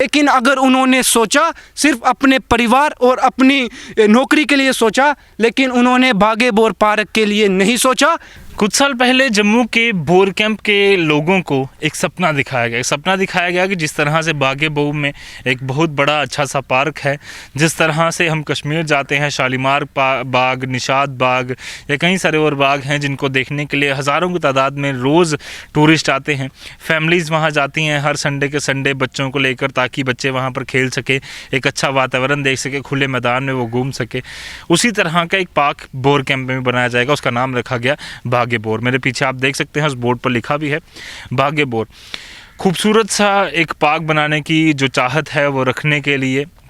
लेकिन अगर उन्होंने सोचा, सिर्फ अपने परिवार और अपनी नौकरी के लिए सोचा, लेकिन उन्होंने बागे बोर पार्क के लिए नहीं सोचा। कुछ साल पहले जम्मू के बोर कैंप के लोगों को एक सपना दिखाया गया कि जिस तरह से बागे बोर में एक बहुत बड़ा अच्छा सा पार्क है, जिस तरह से हम कश्मीर जाते हैं, शालीमार बाग, निशात बाग या कई सारे और बाग हैं जिनको देखने के लिए हज़ारों की तादाद में रोज़ टूरिस्ट आते हैं। फैमिलीज़ वहाँ जाती हैं हर संडे के संडे बच्चों को लेकर, ताकि बच्चे वहाँ पर खेल सके, एक अच्छा वातावरण देख सके, खुले मैदान में वो घूम सके। उसी तरह का एक पार्क बोर कैंप में बनाया जाएगा, उसका नाम रखा गया बागे बोर। मेरे पीछे आप देख सकते हैं उस बोर्ड पर लिखा भी है बागे बोर। खूबसूरत सा एक पार्क बनाने की जो चाहत है वो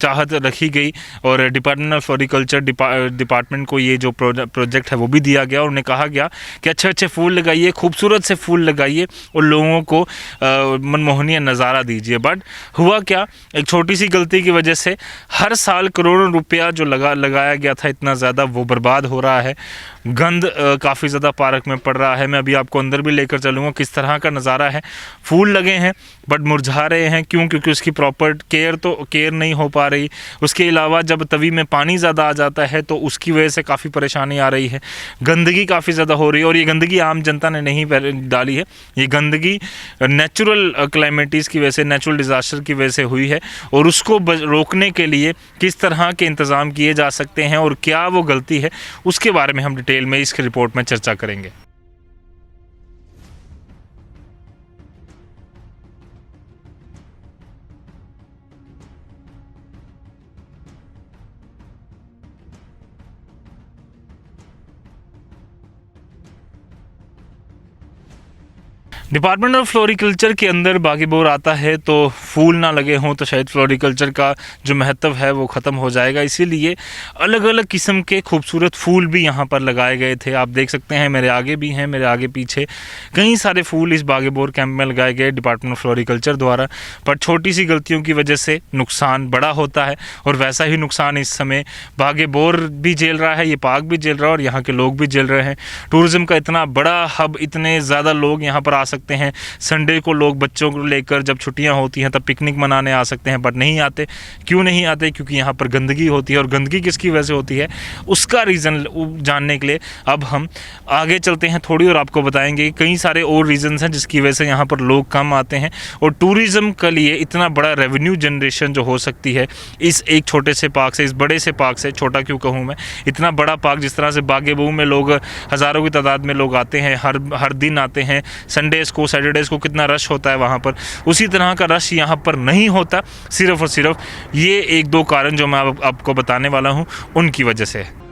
चाहत रखी गई और डिपार्टमेंट ऑफ फ्लोरिकल्चर डिपार्टमेंट को ये जो प्रोजेक्ट है वो भी दिया गया और उन्हें कहा गया कि अच्छे अच्छे फूल लगाइए, खूबसूरत से फूल लगाइए और लोगों को मनमोहनीय नज़ारा दीजिए। बट हुआ क्या, एक छोटी सी गलती की वजह से हर साल करोड़ों रुपया जो लगाया गया था इतना ज़्यादा वो बर्बाद हो रहा है। गंद काफ़ी ज़्यादा पार्क में पड़ रहा है। मैं अभी आपको अंदर भी लेकर चलूँगा किस तरह का नज़ारा है। फूल लगे हैं बट मुरझा रहे हैं, क्यों? क्योंकि उसकी प्रॉपर केयर नहीं हो पा रही। उसके अलावा जब तवी में पानी ज़्यादा आ जाता है तो उसकी वजह से काफ़ी परेशानी आ रही है। गंदगी काफ़ी ज़्यादा हो रही है और ये गंदगी आम जनता ने नहीं डाली है, ये गंदगी नेचुरल क्लाइमेटीज़ की वजह से, नेचुरल डिज़ास्टर की वजह से हुई है। और उसको रोकने के लिए किस तरह के इंतज़ाम किए जा सकते हैं और क्या वो गलती है, उसके बारे में हम डिटेल में इस रिपोर्ट में चर्चा करेंगे। डिपार्टमेंट ऑफ फ्लोरिकल्चर के अंदर बागे बोर आता है तो फूल ना लगे हों तो शायद फ्लोरिकल्चर का जो महत्व है वो ख़त्म हो जाएगा। इसीलिए अलग अलग किस्म के खूबसूरत फूल भी यहाँ पर लगाए गए थे। आप देख सकते हैं मेरे आगे भी हैं, मेरे आगे पीछे कई सारे फूल इस बागे बोर कैंप में लगाए गए डिपार्टमेंट ऑफ फ्लोरिकल्चर द्वारा। पर छोटी सी गलतियों की वजह से नुकसान बड़ा होता है और वैसा ही नुकसान इस समय बागे बोर भी झेल रहा है, ये पार्क भी झेल रहा है और यहाँ के लोग भी झेल रहे हैं। टूरिज़्म का इतना बड़ा हब, इतने ज़्यादा लोग यहाँ पर आ सकते हैं। संडे को लोग बच्चों को लेकर जब छुट्टियां होती हैं तब पिकनिक मनाने आ सकते हैं, बट नहीं आते। क्यों नहीं आते? क्योंकि यहाँ पर गंदगी होती है और गंदगी किसकी वजह से होती है उसका रीज़न जानने के लिए अब हम आगे चलते हैं थोड़ी और आपको बताएंगे कई सारे और रीज़न्स हैं जिसकी वजह से यहाँ पर लोग कम आते हैं और टूरिज़्म के लिए इतना बड़ा रेवेन्यू जनरेशन जो हो सकती है इस एक छोटे से पार्क से, इस बड़े से पार्क से। छोटा क्यों कहूँ मैं, इतना बड़ा पार्क जिस तरह से बागे बोर में लोग हज़ारों की तादाद में लोग आते हैं, हर दिन आते हैं। संडेज़ को, सैटरडेज़ को कितना रश होता है वहाँ पर, उसी तरह का रश यहाँ पर नहीं होता। सिर्फ़ और सिर्फ ये एक दो कारण जो मैं आपको बताने वाला हूँ उनकी वजह से है।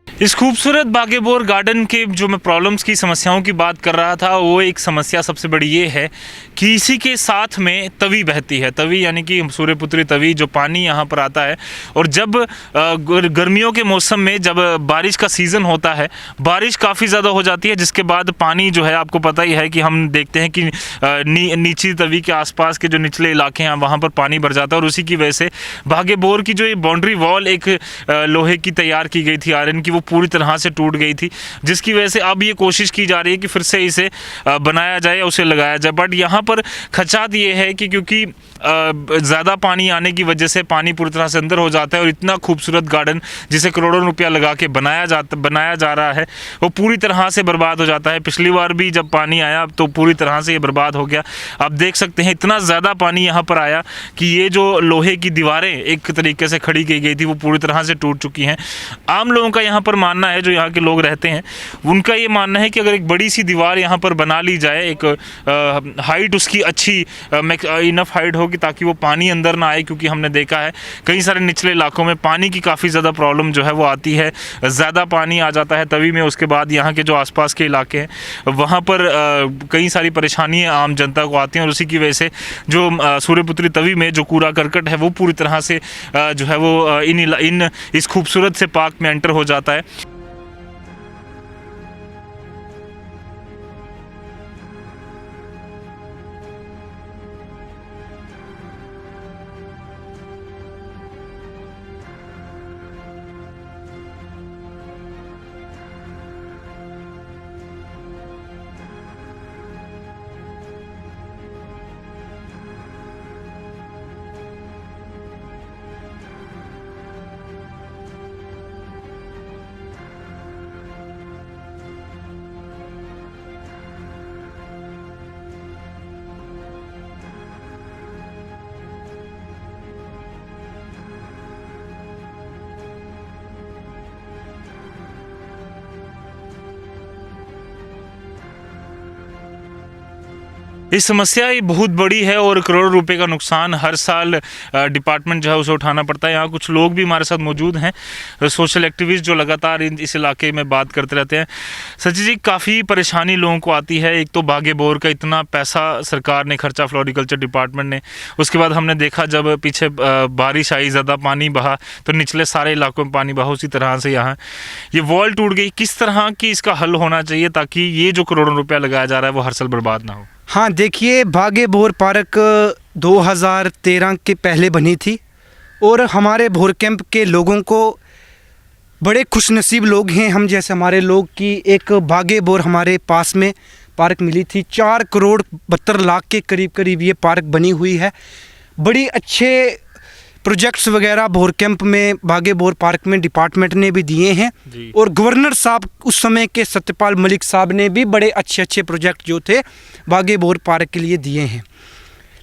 इस खूबसूरत बागे बोर गार्डन के जो मैं प्रॉब्लम्स की, समस्याओं की बात कर रहा था, वो एक समस्या सबसे बड़ी ये है कि इसी के साथ में तवी बहती है। तवी यानी कि सूर्यपुत्री तवी, जो पानी यहाँ पर आता है। और जब गर्मियों के मौसम में जब बारिश का सीज़न होता है, बारिश काफ़ी ज़्यादा हो जाती है, जिसके बाद पानी जो है आपको पता ही है कि हम देखते हैं कि नीची तवी के आसपास के जो निचले इलाके हैं वहाँ पर पानी भर जाता है। और उसी की वजह से बागे बोर की जो ये बाउंड्री वॉल एक लोहे की तैयार की गई थी, आयरन की, वो पूरी तरह से टूट गई थी, जिसकी वजह से अब ये कोशिश की जा रही है कि फिर से इसे बनाया जाए या उसे लगाया जाए। बट यहाँ पर खचात ये है कि क्योंकि ज़्यादा पानी आने की वजह से पानी पूरी तरह से अंदर हो जाता है और इतना खूबसूरत गार्डन जिसे करोड़ों रुपया लगा के बनाया जा रहा है वो पूरी तरह से बर्बाद हो जाता है। पिछली बार भी जब पानी आया तो पूरी तरह से ये बर्बाद हो गया। आप देख सकते हैं इतना ज़्यादा पानी यहाँ पर आया कि ये जो लोहे की दीवारें एक तरीके से खड़ी की गई थी वो पूरी तरह से टूट चुकी हैं। आम लोगों का यहाँ पर पर मानना है, जो यहाँ के लोग रहते हैं उनका ये मानना है कि अगर एक बड़ी सी दीवार यहाँ पर बना ली जाए, एक हाइट उसकी अच्छी इनफ हाइट होगी ताकि वो पानी अंदर ना आए, क्योंकि हमने देखा है कई सारे निचले इलाकों में पानी की काफ़ी ज़्यादा प्रॉब्लम जो है वो आती है, ज़्यादा पानी आ जाता है तवी में। उसके बाद यहाँ के जो आसपास के इलाके हैं वहाँ पर कई सारी परेशानियाँ आम जनता को आती हैं, और उसी की वजह से जो सूर्यपुत्री तवी में जो कूड़ा करकट है वो पूरी तरह से जो है वो इन इस खूबसूरत से पार्क में एंटर हो जाता है। ये समस्या ये बहुत बड़ी है और करोड़ों रुपए का नुकसान हर साल डिपार्टमेंट जो है उसे उठाना पड़ता है। यहाँ कुछ लोग भी हमारे साथ मौजूद हैं, सोशल एक्टिविस्ट, जो लगातार इस इलाके में बात करते रहते हैं। सचिन जी, काफ़ी परेशानी लोगों को आती है। एक तो बागे बोर का इतना पैसा सरकार ने खर्चा, फ्लोरिकल्चर डिपार्टमेंट ने, उसके बाद हमने देखा जब पीछे बारिश आई, ज़्यादा पानी बहा तो निचले सारे इलाकों में पानी बहा। उसी तरह से यहाँ ये वॉल टूट गई। किस तरह की इसका हल होना चाहिए ताकि ये जो करोड़ों रुपया लगाया जा रहा है वो हर साल बर्बाद ना हो? हाँ, देखिए, बागे बोर पार्क 2013 के पहले बनी थी और हमारे भोर कैंप के लोगों को, बड़े खुशनसीब लोग हैं हम जैसे हमारे लोग, की एक बागे बोर हमारे पास में पार्क मिली थी। 4 करोड़ 72 लाख के करीब ये पार्क बनी हुई है। बड़ी अच्छे प्रोजेक्ट्स वगैरह भोर कैंप में, बागे बोर पार्क में डिपार्टमेंट ने भी दिए हैं, और गवर्नर साहब उस समय के सत्यपाल मलिक साहब ने भी बड़े अच्छे प्रोजेक्ट जो थे बागे बोर पार्क के लिए दिए हैं।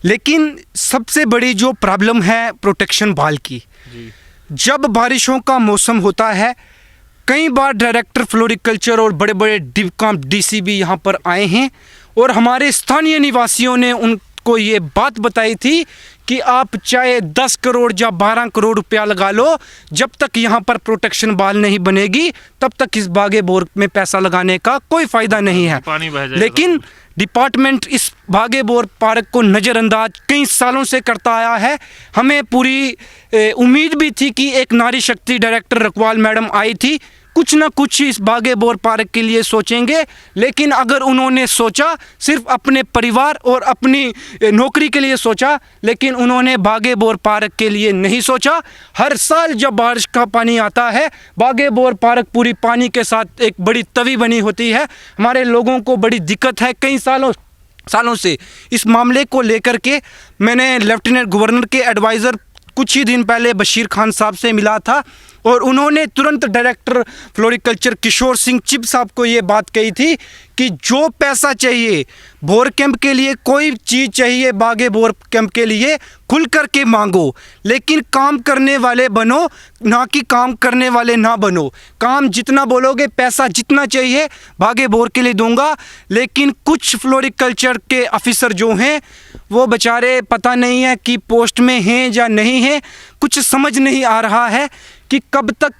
लेकिन सबसे बड़ी जो प्रॉब्लम है प्रोटेक्शन वाल की, जब बारिशों का मौसम होता है, कई बार डायरेक्टर फ्लोरिकल्चर और बड़े बड़े डिवकाम डीसी भी यहाँ पर आए हैं और हमारे स्थानीय निवासियों ने उनको ये बात बताई थी कि आप चाहे 10 करोड़ या 12 करोड़ रुपया लगा लो, जब तक यहाँ पर प्रोटेक्शन वाल नहीं बनेगी तब तक इस बागे बोर में पैसा लगाने का कोई फ़ायदा नहीं है। पानी बह जाएगा। लेकिन डिपार्टमेंट इस बागे बोर पार्क को नज़रअंदाज कई सालों से करता आया है। हमें पूरी उम्मीद भी थी कि एक नारी शक्ति डायरेक्टर रकवाल मैडम आई थी, कुछ ना कुछ इस बागे बोर पार्क के लिए सोचेंगे। लेकिन अगर उन्होंने सोचा, सिर्फ अपने परिवार और अपनी नौकरी के लिए सोचा, लेकिन उन्होंने बागे बोर पार्क के लिए नहीं सोचा। हर साल जब बारिश का पानी आता है, बागे बोर पार्क पूरी पानी के साथ एक बड़ी तवी बनी होती है। हमारे लोगों को बड़ी दिक्कत है। कई सालों से इस मामले को लेकर के मैंने लेफ्टिनेंट गवर्नर के एडवाइज़र कुछ ही दिन पहले बशीर खान साहब से मिला था और उन्होंने तुरंत डायरेक्टर फ्लोरिकल्चर किशोर सिंह चिब साहब को ये बात कही थी कि जो पैसा चाहिए बोर कैंप के लिए, कोई चीज़ चाहिए बागे बोर कैंप के लिए, खुल कर के मांगो, लेकिन काम करने वाले बनो, ना कि काम करने वाले ना बनो। काम जितना बोलोगे, पैसा जितना चाहिए बागे बोर के लिए दूंगा। लेकिन कुछ फ्लोरिकल्चर के ऑफिसर जो हैं वो बेचारे पता नहीं है कि पोस्ट में हैं या नहीं हैं, कुछ समझ नहीं आ रहा है कि कब तक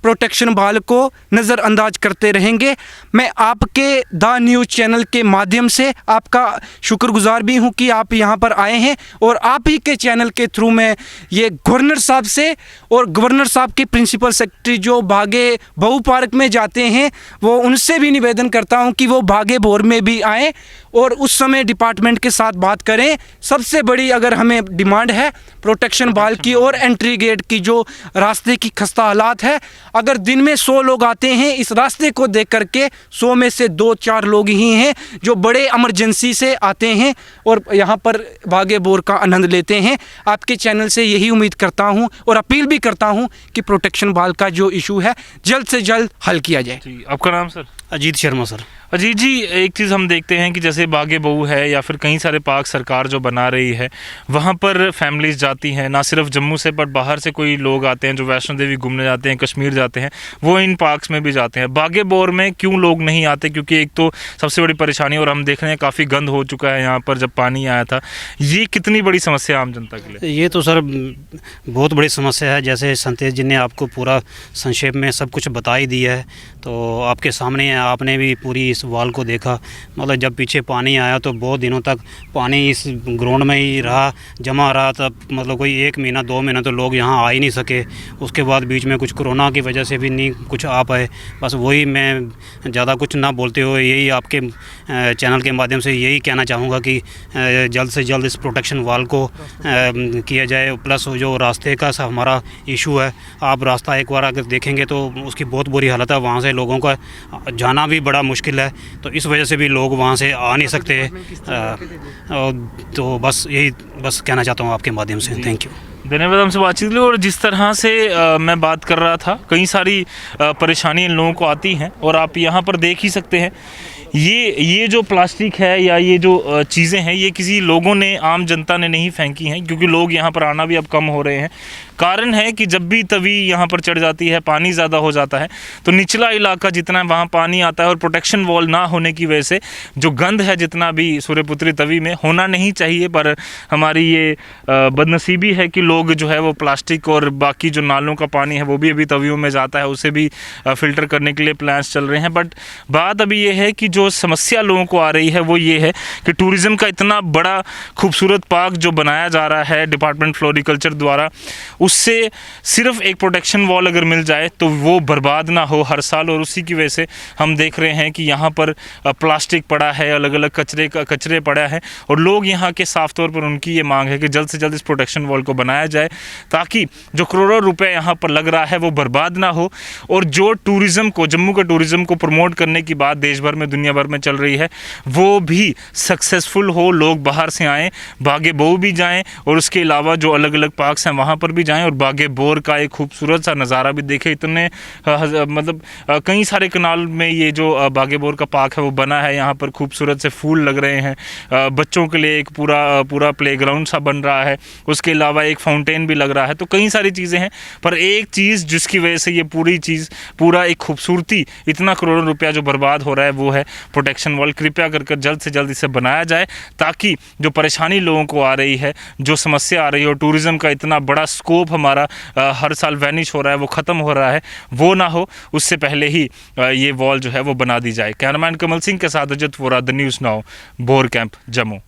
प्रोटेक्शन वाल को नज़रअंदाज करते रहेंगे। मैं आपके द न्यूज़ चैनल के माध्यम से आपका शुक्रगुजार भी हूं कि आप यहां पर आए हैं और आप ही के चैनल के थ्रू मैं ये गवर्नर साहब से और गवर्नर साहब के प्रिंसिपल सेक्रेटरी जो बागे बहू पार्क में जाते हैं, वो उनसे भी निवेदन करता हूं कि वो बागे बोर में भी आएँ और उस समय डिपार्टमेंट के साथ बात करें। सबसे बड़ी अगर हमें डिमांड है प्रोटेक्शन वाल की और एंट्री गेट की, जो रास्ते की खस्ता हालात है। अगर दिन में 100 लोग आते हैं इस रास्ते को देख करके, 100 में से 2-4 लोग ही हैं जो बड़े इमरजेंसी से आते हैं और यहाँ पर बागे बोर का आनंद लेते हैं। आपके चैनल से यही उम्मीद करता हूँ और अपील भी करता हूँ कि प्रोटेक्शन वाल का जो इशू है जल्द से जल्द हल किया जाए। जी, आपका नाम सर? अजीत शर्मा सर। अजीत जी, एक चीज़ हम देखते हैं कि जैसे बागे बहू है या फिर कई सारे पार्क सरकार जो बना रही है, वहाँ पर फैमिलीज़ जाती हैं, ना सिर्फ जम्मू से बट बाहर से कोई लोग आते हैं जो वैष्णो देवी घूमने जाते हैं, कश्मीर जाते हैं, वो इन पार्क्स में भी जाते हैं। बागे बोर में क्यों लोग नहीं आते? क्योंकि एक तो सबसे बड़ी परेशानी, और हम देख रहे हैं काफ़ी गंद हो चुका है यहाँ पर जब पानी आया था। ये कितनी बड़ी समस्या आम जनता के लिए? ये तो सर बहुत बड़ी समस्या है। जैसे संतेश जी ने आपको पूरा संक्षेप में सब कुछ बता ही दिया है, तो आपके सामने है, आपने भी पूरी इस वाल को देखा। मतलब जब पीछे पानी आया तो बहुत दिनों तक पानी इस ग्राउंड में ही रहा, जमा रहा था। मतलब कोई 1 महीना 2 महीना तो लोग यहाँ आ ही नहीं सके। उसके बाद बीच में कुछ कोरोना की वजह से भी नहीं कुछ आ पाए। बस वही मैं ज़्यादा कुछ ना बोलते हुए यही आपके चैनल के माध्यम से यही कहना चाहूँगा कि जल्द से जल्द इस प्रोटेक्शन वाल को किया जाए। प्लस जो रास्ते का हमारा इशू है, आप रास्ता एक बार अगर देखेंगे तो उसकी बहुत बुरी हालत है। वहाँ से लोगों का जाना भी बड़ा मुश्किल है, तो इस वजह से भी लोग वहाँ से आ नहीं सकते। तो बस यही कहना चाहता हूँ आपके माध्यम से। थैंक यू, धन्यवाद हमसे बातचीत के लिए। और जिस तरह से मैं बात कर रहा था, कई सारी परेशानी इन लोगों को आती हैं, और आप यहाँ पर देख ही सकते हैं ये जो प्लास्टिक है या ये जो चीज़ें हैं, ये किसी लोगों ने, आम जनता ने नहीं फेंकी हैं, क्योंकि लोग यहाँ पर आना भी अब कम हो रहे हैं। कारण है कि जब भी तवी यहाँ पर चढ़ जाती है, पानी ज़्यादा हो जाता है, तो निचला इलाका जितना वहाँ पानी आता है, और प्रोटेक्शन वॉल ना होने की वजह से जो गंद है जितना भी सूर्यपुत्री तवी में होना नहीं चाहिए, पर हमारी ये बदनसीबी है कि लोग जो है वो प्लास्टिक और बाकी जो नालों का पानी है वो भी अभी तवियों में जाता है, उसे भी फ़िल्टर करने के लिए प्लान्स चल रहे हैं। बट बात अभी ये है कि जो समस्या लोगों को आ रही है वो ये है कि टूरिज़्म का इतना बड़ा खूबसूरत पार्क जो बनाया जा रहा है डिपार्टमेंट फ्लोरिकल्चर द्वारा, उससे सिर्फ एक प्रोटेक्शन वॉल अगर मिल जाए तो वो बर्बाद ना हो हर साल। और उसी की वजह से हम देख रहे हैं कि यहाँ पर प्लास्टिक पड़ा है, अलग अलग कचरे पड़ा है, और लोग यहाँ के साफ तौर पर उनकी ये मांग है कि जल्द से जल्द इस प्रोटेक्शन वॉल को बनाया जाए, ताकि जो करोड़ों रुपए यहाँ पर लग रहा है वो बर्बाद ना हो। और जो टूरिज़्म को, जम्मू का टूरिज़्म को प्रमोट करने की बात देश भर में, दुनिया भर में चल रही है, वो भी सक्सेसफुल हो, लोग बाहर से आएँ, बागे बहू भी जाएँ, और उसके अलावा जो अलग अलग पार्क्स हैं वहाँ पर भी जाएँ, और बागे बोर का एक खूबसूरत सा नज़ारा भी देखें। इतने मतलब कई सारे कनाल में ये जो बागे बोर का पार्क है वो बना है, यहाँ पर खूबसूरत से फूल लग रहे हैं, बच्चों के लिए एक पूरा प्लेग्राउंड सा बन रहा है, उसके अलावा एक फाउंटेन भी लग रहा है। तो कई सारी चीज़ें हैं, पर एक चीज़ जिसकी वजह से ये पूरा एक खूबसूरती, इतना करोड़ों रुपया जो बर्बाद हो रहा है, वो है प्रोटेक्शन वॉल। कृपया कर जल्द से जल्द इसे बनाया जाए, ताकि जो परेशानी लोगों को आ रही है, जो समस्या आ रही है, और टूरिज़्म का इतना बड़ा स्कोप हमारा हर साल वैनिश हो रहा है, वो ख़त्म हो रहा है, वो ना हो, उससे पहले ही ये वॉल जो है वो बना दी जाए। कैमरामैन कमल सिंह के साथ Ajit Vora, the news now, bore camp, Jammu.